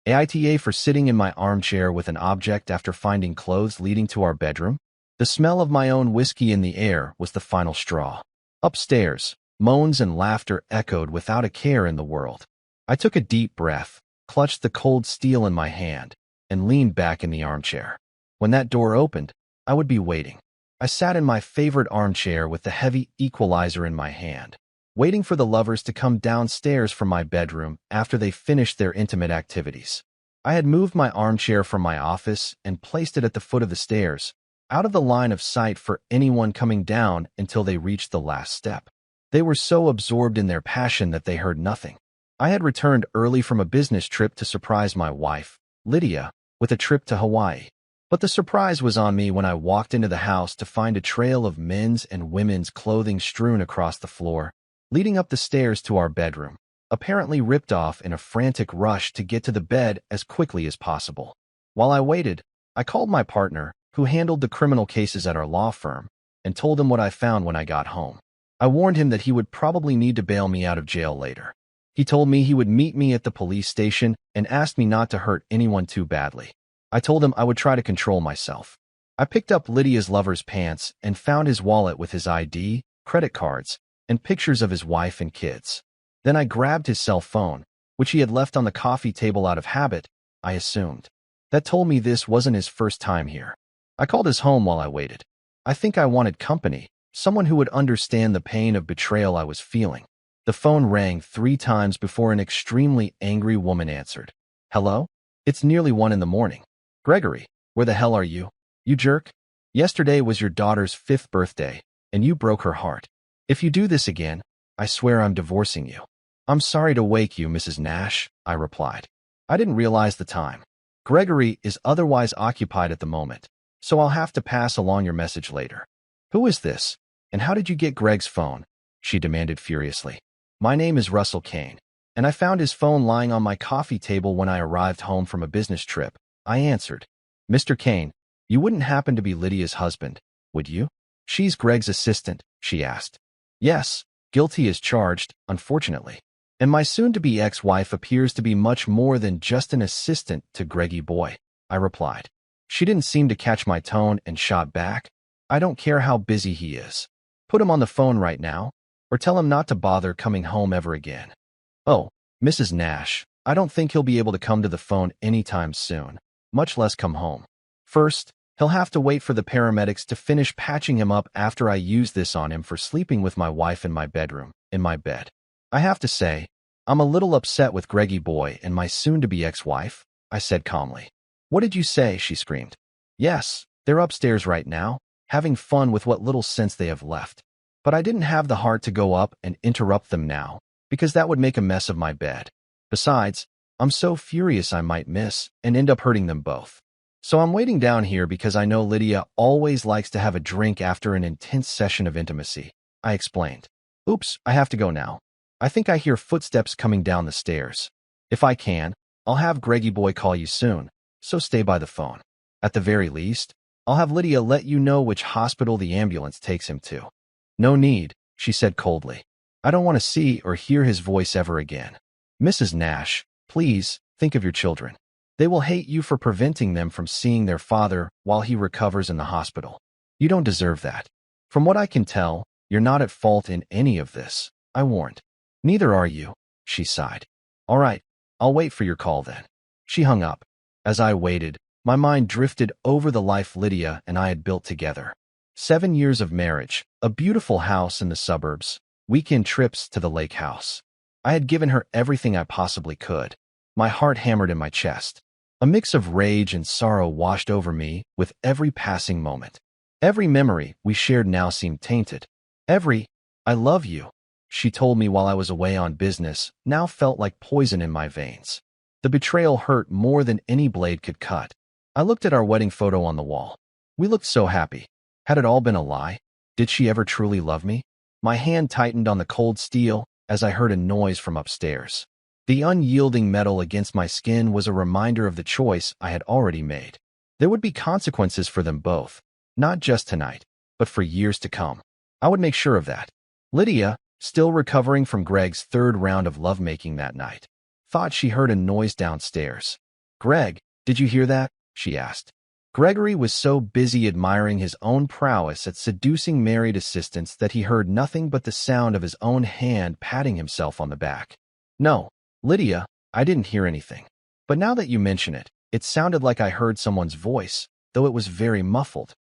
AITA for sitting in my armchair with an object after finding clothes leading to our bedroom. The smell of my own whiskey in the air was the final straw. Upstairs, moans and laughter echoed without a care in the world. I took a deep breath, clutched the cold steel in my hand, and leaned back in the armchair. When that door opened, I would be waiting. I sat in my favorite armchair with the heavy equalizer in my hand, waiting for the lovers to come downstairs from my bedroom after they finished their intimate activities. I had moved my armchair from my office and placed it at the foot of the stairs, out of the line of sight for anyone coming down until they reached the last step. They were so absorbed in their passion that they heard nothing. I had returned early from a business trip to surprise my wife, Lydia, with a trip to Hawaii. But the surprise was on me when I walked into the house to find a trail of men's and women's clothing strewn across the floor, leading up the stairs to our bedroom, apparently ripped off in a frantic rush to get to the bed as quickly as possible. While I waited, I called my partner, who handled the criminal cases at our law firm, and told him what I found when I got home. I warned him that he would probably need to bail me out of jail later. He told me he would meet me at the police station and asked me not to hurt anyone too badly. I told him I would try to control myself. I picked up Lydia's lover's pants and found his wallet with his ID, credit cards, and pictures of his wife and kids. Then I grabbed his cell phone, which he had left on the coffee table out of habit, I assumed. That told me this wasn't his first time here. I called his home while I waited. I think I wanted company, someone who would understand the pain of betrayal I was feeling. The phone rang 3 times before an extremely angry woman answered. Hello? It's nearly 1 in the morning. Gregory, where the hell are you? You jerk? Yesterday was your daughter's 5th birthday, and you broke her heart. If you do this again, I swear I'm divorcing you. I'm sorry to wake you, Mrs. Nash, I replied. I didn't realize the time. Gregory is otherwise occupied at the moment, so I'll have to pass along your message later. Who is this? And how did you get Greg's phone? She demanded furiously. My name is Russell Kane, and I found his phone lying on my coffee table when I arrived home from a business trip, I answered. Mr. Kane, you wouldn't happen to be Lydia's husband, would you? She's Greg's assistant, she asked. Yes, guilty as charged, unfortunately. And my soon-to-be ex-wife appears to be much more than just an assistant to Greggy boy, I replied. She didn't seem to catch my tone and shot back. I don't care how busy he is. Put him on the phone right now, or tell him not to bother coming home ever again. Oh, Mrs. Nash, I don't think he'll be able to come to the phone anytime soon, much less come home. First, he'll have to wait for the paramedics to finish patching him up after I use this on him for sleeping with my wife in my bedroom, in my bed. I have to say, I'm a little upset with Greggy boy and my soon-to-be ex-wife, I said calmly. What did you say? She screamed. Yes, they're upstairs right now, having fun with what little sense they have left. But I didn't have the heart to go up and interrupt them now, because that would make a mess of my bed. Besides, I'm so furious I might miss and end up hurting them both. So I'm waiting down here because I know Lydia always likes to have a drink after an intense session of intimacy, I explained. Oops, I have to go now. I think I hear footsteps coming down the stairs. If I can, I'll have Greggy boy call you soon, so stay by the phone. At the very least, I'll have Lydia let you know which hospital the ambulance takes him to. No need, she said coldly. I don't want to see or hear his voice ever again. Mrs. Nash, please, think of your children. They will hate you for preventing them from seeing their father while he recovers in the hospital. You don't deserve that. From what I can tell, you're not at fault in any of this, I warned. Neither are you, she sighed. All right, I'll wait for your call then. She hung up. As I waited, my mind drifted over the life Lydia and I had built together. 7 years of marriage, a beautiful house in the suburbs, weekend trips to the lake house. I had given her everything I possibly could. My heart hammered in my chest. A mix of rage and sorrow washed over me with every passing moment. Every memory we shared now seemed tainted. Every, I love you, she told me while I was away on business, now felt like poison in my veins. The betrayal hurt more than any blade could cut. I looked at our wedding photo on the wall. We looked so happy. Had it all been a lie? Did she ever truly love me? My hand tightened on the cold steel as I heard a noise from upstairs. The unyielding metal against my skin was a reminder of the choice I had already made. There would be consequences for them both, not just tonight, but for years to come. I would make sure of that. Lydia, still recovering from Greg's 3rd round of lovemaking that night, thought she heard a noise downstairs. Greg, did you hear that? She asked. Gregory was so busy admiring his own prowess at seducing married assistants that he heard nothing but the sound of his own hand patting himself on the back. No, Lydia, I didn't hear anything. But now that you mention it, it sounded like I heard someone's voice, though it was very muffled.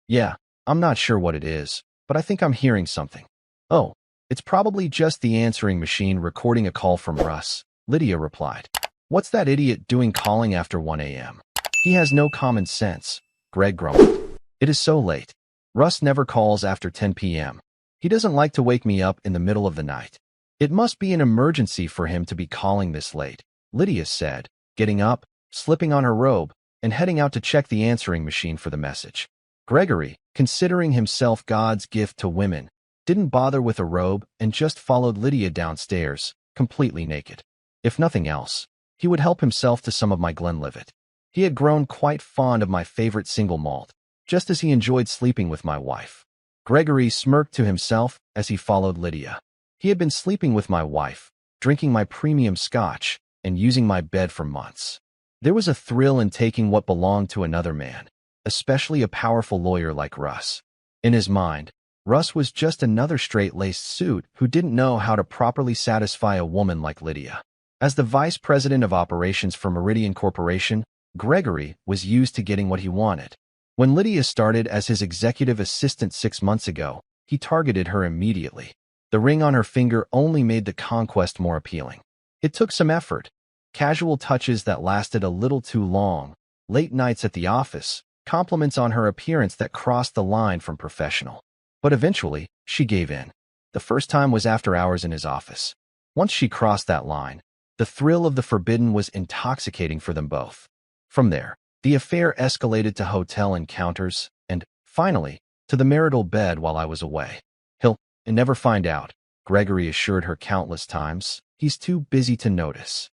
Yeah, I'm not sure what it is, but I think I'm hearing something. Oh, it's probably just the answering machine recording a call from Russ, Lydia replied. What's that idiot doing calling after 1 a.m.? He has no common sense, Greg grumbled. It is so late. Russ never calls after 10 p.m. He doesn't like to wake me up in the middle of the night. It must be an emergency for him to be calling this late, Lydia said, getting up, slipping on her robe, and heading out to check the answering machine for the message. Gregory, considering himself God's gift to women, didn't bother with a robe and just followed Lydia downstairs, completely naked. If nothing else, he would help himself to some of my Glenlivet. He had grown quite fond of my favorite single malt, just as he enjoyed sleeping with my wife. Gregory smirked to himself as he followed Lydia. He had been sleeping with my wife, drinking my premium scotch, and using my bed for months. There was a thrill in taking what belonged to another man, especially a powerful lawyer like Russ. In his mind, Russ was just another straight-laced suit who didn't know how to properly satisfy a woman like Lydia. As the vice president of operations for Meridian Corporation, Gregory was used to getting what he wanted. When Lydia started as his executive assistant 6 months ago, he targeted her immediately. The ring on her finger only made the conquest more appealing. It took some effort, casual touches that lasted a little too long, late nights at the office, compliments on her appearance that crossed the line from professional. But eventually, she gave in. The first time was after hours in his office. Once she crossed that line, the thrill of the forbidden was intoxicating for them both. From there, the affair escalated to hotel encounters and, finally, to the marital bed while I was away. He'll never find out, Gregory assured her countless times. He's too busy to notice.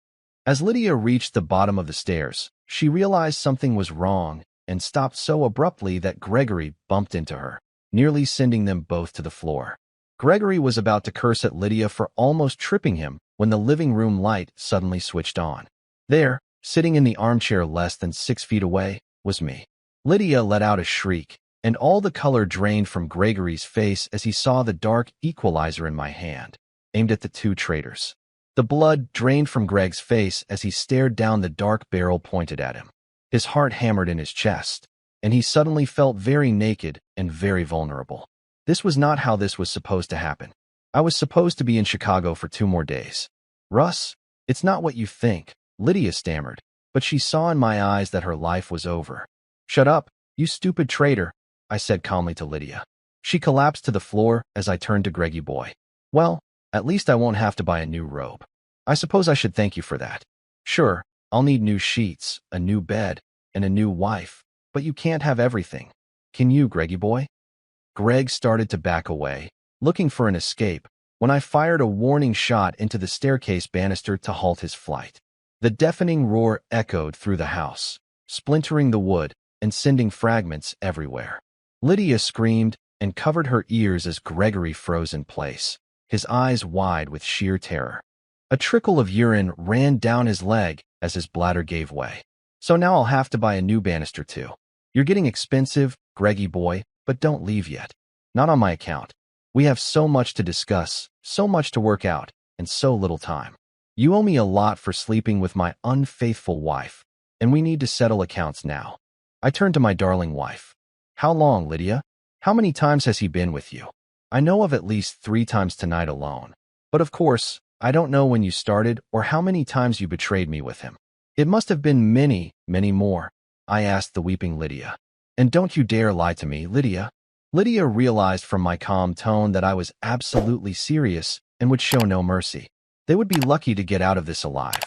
As Lydia reached the bottom of the stairs, she realized something was wrong and stopped so abruptly that Gregory bumped into her, nearly sending them both to the floor. Gregory was about to curse at Lydia for almost tripping him when the living room light suddenly switched on. There, sitting in the armchair less than 6 feet away, was me. Lydia let out a shriek, and all the color drained from Gregory's face as he saw the dark equalizer in my hand, aimed at the two traitors. The blood drained from Greg's face as he stared down the dark barrel pointed at him. His heart hammered in his chest, and he suddenly felt very naked and very vulnerable. This was not how this was supposed to happen. I was supposed to be in Chicago for 2 more days. Russ, it's not what you think, Lydia stammered, but she saw in my eyes that her life was over. Shut up, you stupid traitor, I said calmly to Lydia. She collapsed to the floor as I turned to Greggy boy. Well, at least I won't have to buy a new robe. I suppose I should thank you for that. Sure, I'll need new sheets, a new bed, and a new wife, but you can't have everything. Can you, Greggy boy? Greg started to back away, looking for an escape, when I fired a warning shot into the staircase banister to halt his flight. The deafening roar echoed through the house, splintering the wood and sending fragments everywhere. Lydia screamed and covered her ears as Gregory froze in place, his eyes wide with sheer terror. A trickle of urine ran down his leg as his bladder gave way. So now I'll have to buy a new banister too. You're getting expensive, Greggy boy, but don't leave yet. Not on my account. We have so much to discuss, so much to work out, and so little time. You owe me a lot for sleeping with my unfaithful wife, and we need to settle accounts now. I turned to my darling wife. How long, Lydia? How many times has he been with you? I know of at least 3 times tonight alone. But of course, I don't know when you started or how many times you betrayed me with him. It must have been many, many more, I asked the weeping Lydia. And don't you dare lie to me, Lydia. Lydia realized from my calm tone that I was absolutely serious and would show no mercy. They would be lucky to get out of this alive.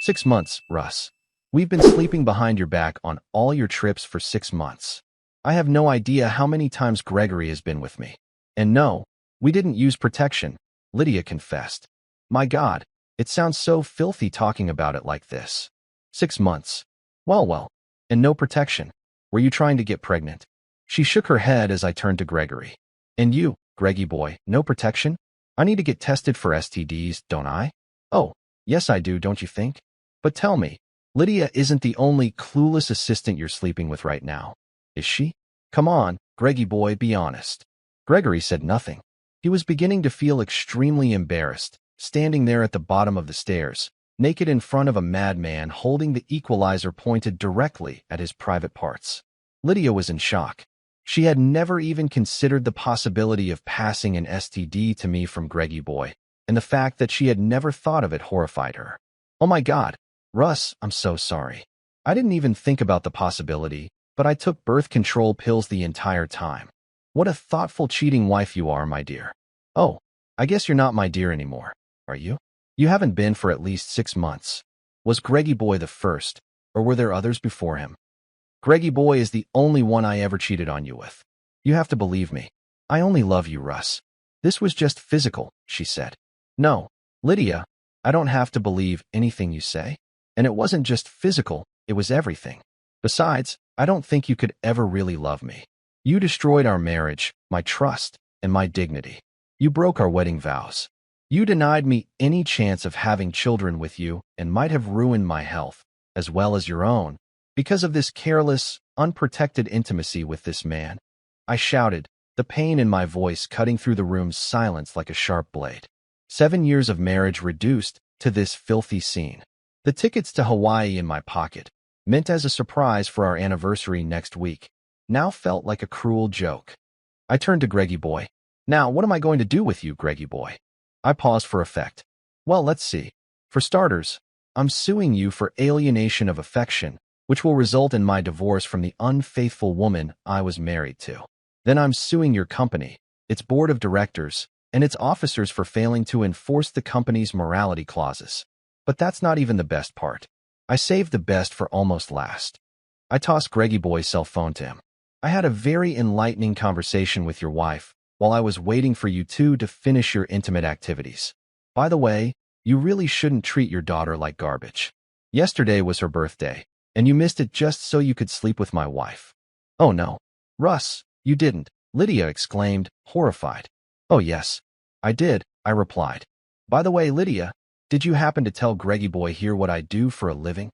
6 months, Russ. We've been sleeping behind your back on all your trips for 6 months. I have no idea how many times Gregory has been with me. And no, we didn't use protection, Lydia confessed. My God, it sounds so filthy talking about it like this. 6 months. Well, and no protection. Were you trying to get pregnant? She shook her head as I turned to Gregory. And you, Greggy boy, no protection? I need to get tested for STDs, don't I? Oh, yes I do, don't you think? But tell me, Lydia isn't the only clueless assistant you're sleeping with right now, is she? Come on, Greggy boy, be honest. Gregory said nothing. He was beginning to feel extremely embarrassed, standing there at the bottom of the stairs, naked in front of a madman holding the equalizer pointed directly at his private parts. Lydia was in shock. She had never even considered the possibility of passing an STD to me from Greggy boy, and the fact that she had never thought of it horrified her. Oh my God, Russ, I'm so sorry. I didn't even think about the possibility, but I took birth control pills the entire time. What a thoughtful cheating wife you are, my dear. Oh, I guess you're not my dear anymore, are you? You haven't been for at least 6 months. Was Greggy boy the first, or were there others before him? Greggy boy is the only one I ever cheated on you with. You have to believe me. I only love you, Russ. This was just physical, she said. No, Lydia, I don't have to believe anything you say. And it wasn't just physical, it was everything. Besides, I don't think you could ever really love me. You destroyed our marriage, my trust, and my dignity. You broke our wedding vows. You denied me any chance of having children with you and might have ruined my health, as well as your own, because of this careless, unprotected intimacy with this man. I shouted, the pain in my voice cutting through the room's silence like a sharp blade. 7 years of marriage reduced to this filthy scene. The tickets to Hawaii in my pocket, meant as a surprise for our anniversary next week, now felt like a cruel joke. I turned to Greggy boy. Now, what am I going to do with you, Greggy boy? I paused for effect. Well, let's see. For starters, I'm suing you for alienation of affection, which will result in my divorce from the unfaithful woman I was married to. Then I'm suing your company, its board of directors, and its officers for failing to enforce the company's morality clauses. But that's not even the best part. I saved the best for almost last. I tossed Greggy boy's cell phone to him. I had a very enlightening conversation with your wife while I was waiting for you two to finish your intimate activities. By the way, you really shouldn't treat your daughter like garbage. Yesterday was her birthday, and you missed it just so you could sleep with my wife. Oh no. Russ, you didn't, Lydia exclaimed, horrified. Oh yes, I did, I replied. By the way, Lydia, did you happen to tell Greggy boy here what I do for a living?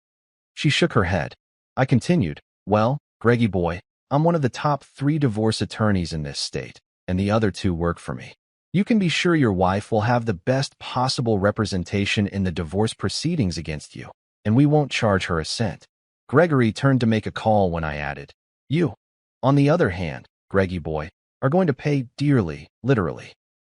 She shook her head. I continued, well, Greggy boy, I'm one of the top 3 divorce attorneys in this state, and the other 2 work for me. You can be sure your wife will have the best possible representation in the divorce proceedings against you, and we won't charge her a cent. Gregory turned to make a call when I added, you, on the other hand, Greggy boy, are going to pay dearly, literally.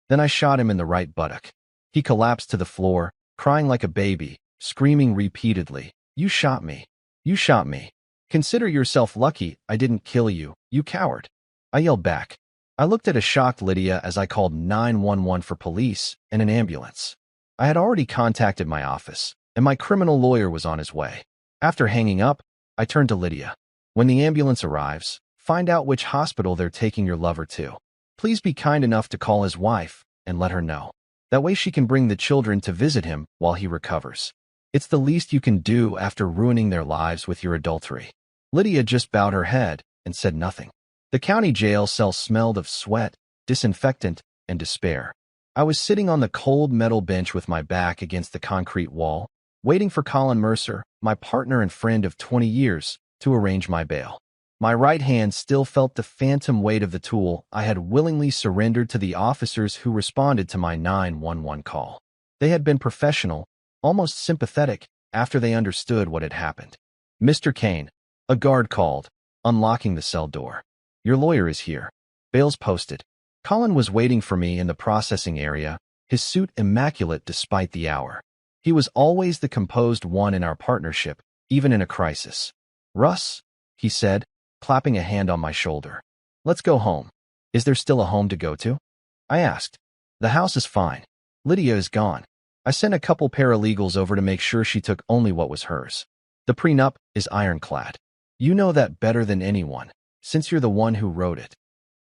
Then I shot him in the right buttock. He collapsed to the floor, crying like a baby, screaming repeatedly, you shot me. You shot me. Consider yourself lucky I didn't kill you, you coward. I yelled back. I looked at a shocked Lydia as I called 911 for police and an ambulance. I had already contacted my office, and my criminal lawyer was on his way. After hanging up, I turned to Lydia. When the ambulance arrives, find out which hospital they're taking your lover to. Please be kind enough to call his wife and let her know. That way she can bring the children to visit him while he recovers. It's the least you can do after ruining their lives with your adultery. Lydia just bowed her head and said nothing. The county jail cell smelled of sweat, disinfectant, and despair. I was sitting on the cold metal bench with my back against the concrete wall, waiting for Colin Mercer, my partner and friend of 20 years, to arrange my bail. My right hand still felt the phantom weight of the tool I had willingly surrendered to the officers who responded to my 911 call. They had been professional, almost sympathetic, after they understood what had happened. Mr. Kane, a guard called, unlocking the cell door. Your lawyer is here. Bail's posted. Colin was waiting for me in the processing area, his suit immaculate despite the hour. He was always the composed one in our partnership, even in a crisis. Russ, he said, clapping a hand on my shoulder. Let's go home. Is there still a home to go to? I asked. The house is fine. Lydia is gone. I sent a couple paralegals over to make sure she took only what was hers. The prenup is ironclad. You know that better than anyone, since you're the one who wrote it.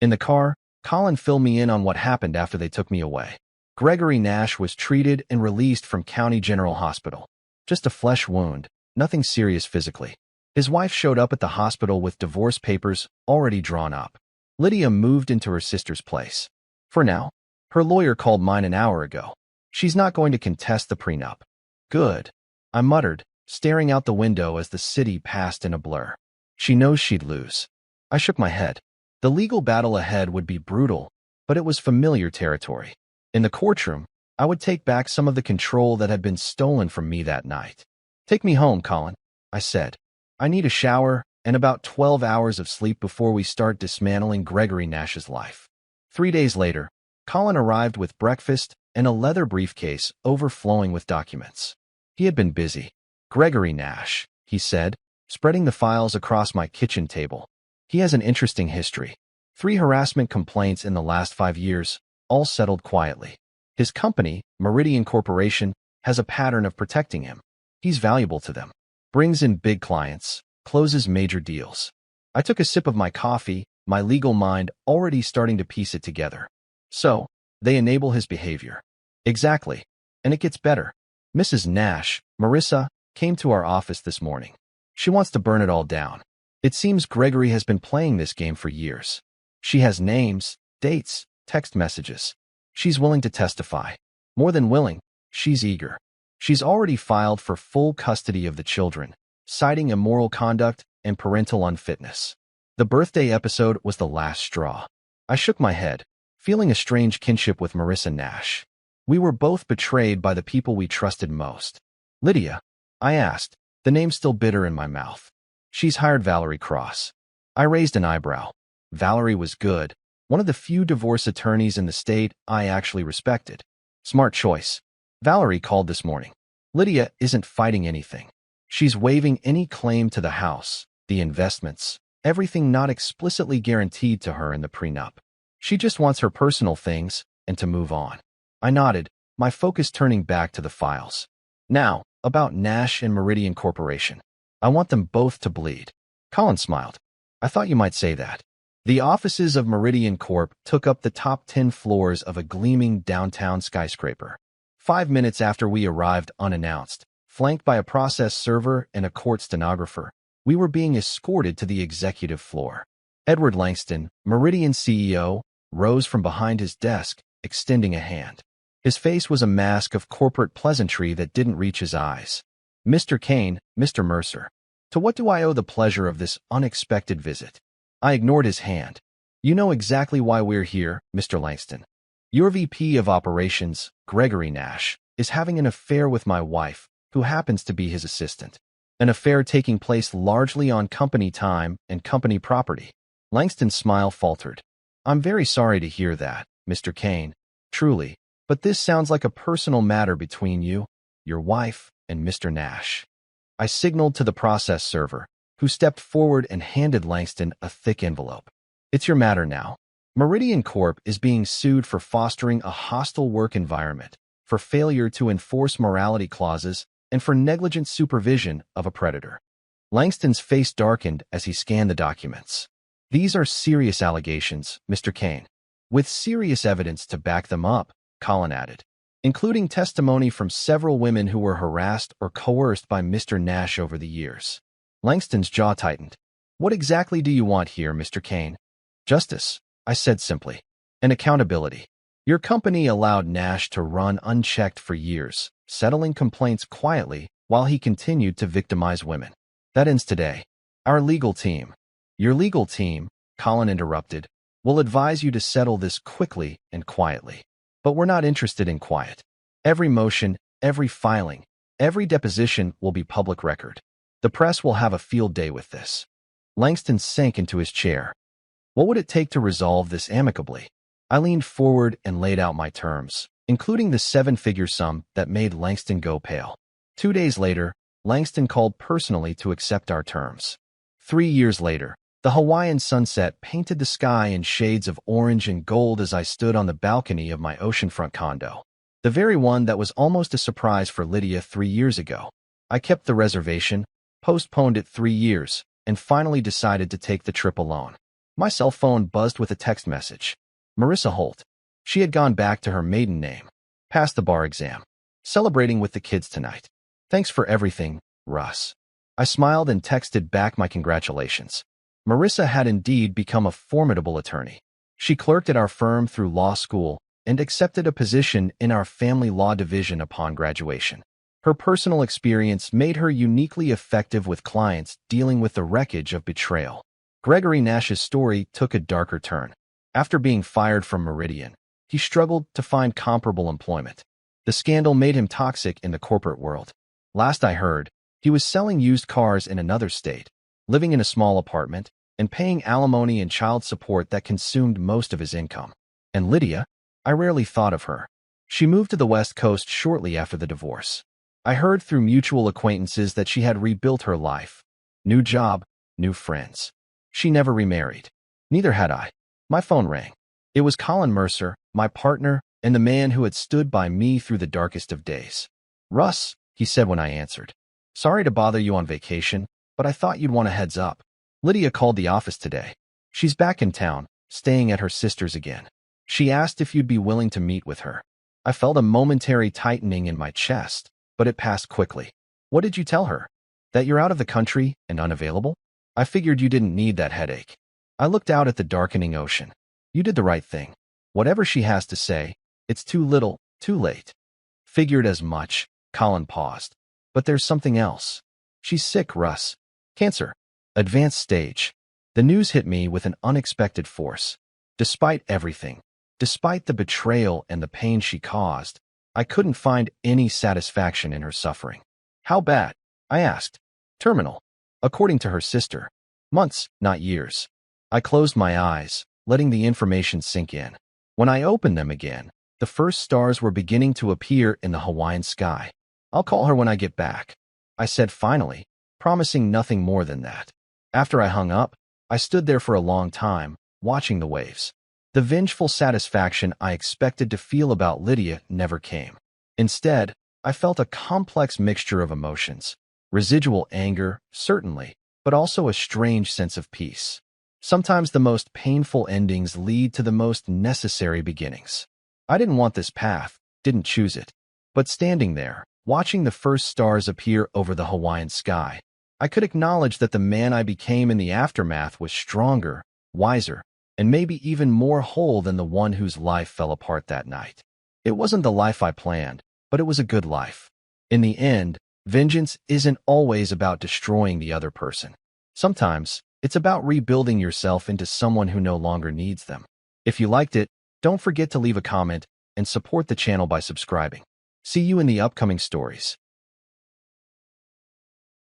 In the car, Colin filled me in on what happened after they took me away. Gregory Nash was treated and released from County General Hospital. Just a flesh wound, nothing serious physically. His wife showed up at the hospital with divorce papers already drawn up. Lydia moved into her sister's place. For now, her lawyer called mine an hour ago. She's not going to contest the prenup. Good, I muttered, staring out the window as the city passed in a blur. She knows she'd lose. I shook my head. The legal battle ahead would be brutal, but it was familiar territory. In the courtroom, I would take back some of the control that had been stolen from me that night. "Take me home, Colin," I said. "I need a shower and about 12 hours of sleep before we start dismantling Gregory Nash's life." 3 days later, Colin arrived with breakfast and a leather briefcase overflowing with documents. He had been busy. "Gregory Nash," he said, spreading the files across my kitchen table. "He has an interesting history. 3 harassment complaints in the last 5 years, all settled quietly. His company, Meridian Corporation, has a pattern of protecting him. He's valuable to them. Brings in big clients, closes major deals." I took a sip of my coffee, my legal mind already starting to piece it together. "So, they enable his behavior." "Exactly. And it gets better. Mrs. Nash, Marissa, came to our office this morning. She wants to burn it all down. It seems Gregory has been playing this game for years. She has names, dates, text messages. She's willing to testify. More than willing, she's eager. She's already filed for full custody of the children, citing immoral conduct and parental unfitness. The birthday episode was the last straw." I shook my head, feeling a strange kinship with Marissa Nash. We were both betrayed by the people we trusted most. "Lydia?" I asked, the name still bitter in my mouth. "She's hired Valerie Cross." I raised an eyebrow. Valerie was good, one of the few divorce attorneys in the state I actually respected. "Smart choice." Valerie called this morning. "Lydia isn't fighting anything. She's waiving any claim to the house, the investments, everything not explicitly guaranteed to her in the prenup. She just wants her personal things and to move on." I nodded, my focus turning back to the files. "Now, about Nash and Meridian Corporation. I want them both to bleed." Colin smiled. "I thought you might say that." The offices of Meridian Corp took up the top 10 floors of a gleaming downtown skyscraper. 5 minutes after we arrived unannounced, flanked by a process server and a court stenographer, we were being escorted to the executive floor. Edward Langston, Meridian CEO, rose from behind his desk, extending a hand. His face was a mask of corporate pleasantry that didn't reach his eyes. "Mr. Kane, Mr. Mercer, to what do I owe the pleasure of this unexpected visit?" I ignored his hand. "You know exactly why we're here, Mr. Langston. Your VP of Operations, Gregory Nash, is having an affair with my wife, who happens to be his assistant. An affair taking place largely on company time and company property." Langston's smile faltered. "I'm very sorry to hear that, Mr. Kane, truly, but this sounds like a personal matter between you, your wife, and Mr. Nash." I signaled to the process server, who stepped forward and handed Langston a thick envelope. "It's your matter now. Meridian Corp is being sued for fostering a hostile work environment, for failure to enforce morality clauses, and for negligent supervision of a predator." Langston's face darkened as he scanned the documents. "These are serious allegations, Mr. Kane, with serious evidence to back them up," Colin added, "including testimony from several women who were harassed or coerced by Mr. Nash over the years." Langston's jaw tightened. "What exactly do you want here, Mr. Kane?" "Justice," I said simply, "and accountability. Your company allowed Nash to run unchecked for years, settling complaints quietly while he continued to victimize women. That ends today. Our legal team—" "Your legal team," Colin interrupted, "will advise you to settle this quickly and quietly. But we're not interested in quiet. Every motion, every filing, every deposition will be public record. The press will have a field day with this." Langston sank into his chair. "What would it take to resolve this amicably?" I leaned forward and laid out my terms, including the 7-figure sum that made Langston go pale. 2 days later, Langston called personally to accept our terms. 3 years later, the Hawaiian sunset painted the sky in shades of orange and gold as I stood on the balcony of my oceanfront condo, the very one that was almost a surprise for Lydia 3 years ago. I kept the reservation, postponed it 3 years, and finally decided to take the trip alone. My cell phone buzzed with a text message. Marissa Holt. She had gone back to her maiden name. Passed the bar exam. Celebrating with the kids tonight. Thanks for everything, Russ. I smiled and texted back my congratulations. Marissa had indeed become a formidable attorney. She clerked at our firm through law school and accepted a position in our family law division upon graduation. Her personal experience made her uniquely effective with clients dealing with the wreckage of betrayal. Gregory Nash's story took a darker turn. After being fired from Meridian, he struggled to find comparable employment. The scandal made him toxic in the corporate world. Last I heard, he was selling used cars in another state, living in a small apartment, and paying alimony and child support that consumed most of his income. And Lydia? I rarely thought of her. She moved to the West Coast shortly after the divorce. I heard through mutual acquaintances that she had rebuilt her life. New job, new friends. She never remarried. Neither had I. My phone rang. It was Colin Mercer, my partner, and the man who had stood by me through the darkest of days. Russ, he said when I answered. Sorry to bother you on vacation, but I thought you'd want a heads up. Lydia called the office today. She's back in town, staying at her sister's again. She asked if you'd be willing to meet with her. I felt a momentary tightening in my chest, but it passed quickly. What did you tell her? That you're out of the country and unavailable? I figured you didn't need that headache. I looked out at the darkening ocean. You did the right thing. Whatever she has to say, it's too little, too late. Figured as much. Colin paused. But there's something else. She's sick, Russ. Cancer. Advanced stage. The news hit me with an unexpected force. Despite everything, despite the betrayal and the pain she caused, I couldn't find any satisfaction in her suffering. How bad? I asked. Terminal. According to her sister. Months, not years. I closed my eyes, letting the information sink in. When I opened them again, the first stars were beginning to appear in the Hawaiian sky. I'll call her when I get back, I said finally, promising nothing more than that. After I hung up, I stood there for a long time, watching the waves. The vengeful satisfaction I expected to feel about Lydia never came. Instead, I felt a complex mixture of emotions. Residual anger, certainly, but also a strange sense of peace. Sometimes the most painful endings lead to the most necessary beginnings. I didn't want this path, didn't choose it. But standing there, watching the first stars appear over the Hawaiian sky, I could acknowledge that the man I became in the aftermath was stronger, wiser, and maybe even more whole than the one whose life fell apart that night. It wasn't the life I planned, but it was a good life. In the end, vengeance isn't always about destroying the other person. Sometimes, it's about rebuilding yourself into someone who no longer needs them. If you liked it, don't forget to leave a comment and support the channel by subscribing. See you in the upcoming stories.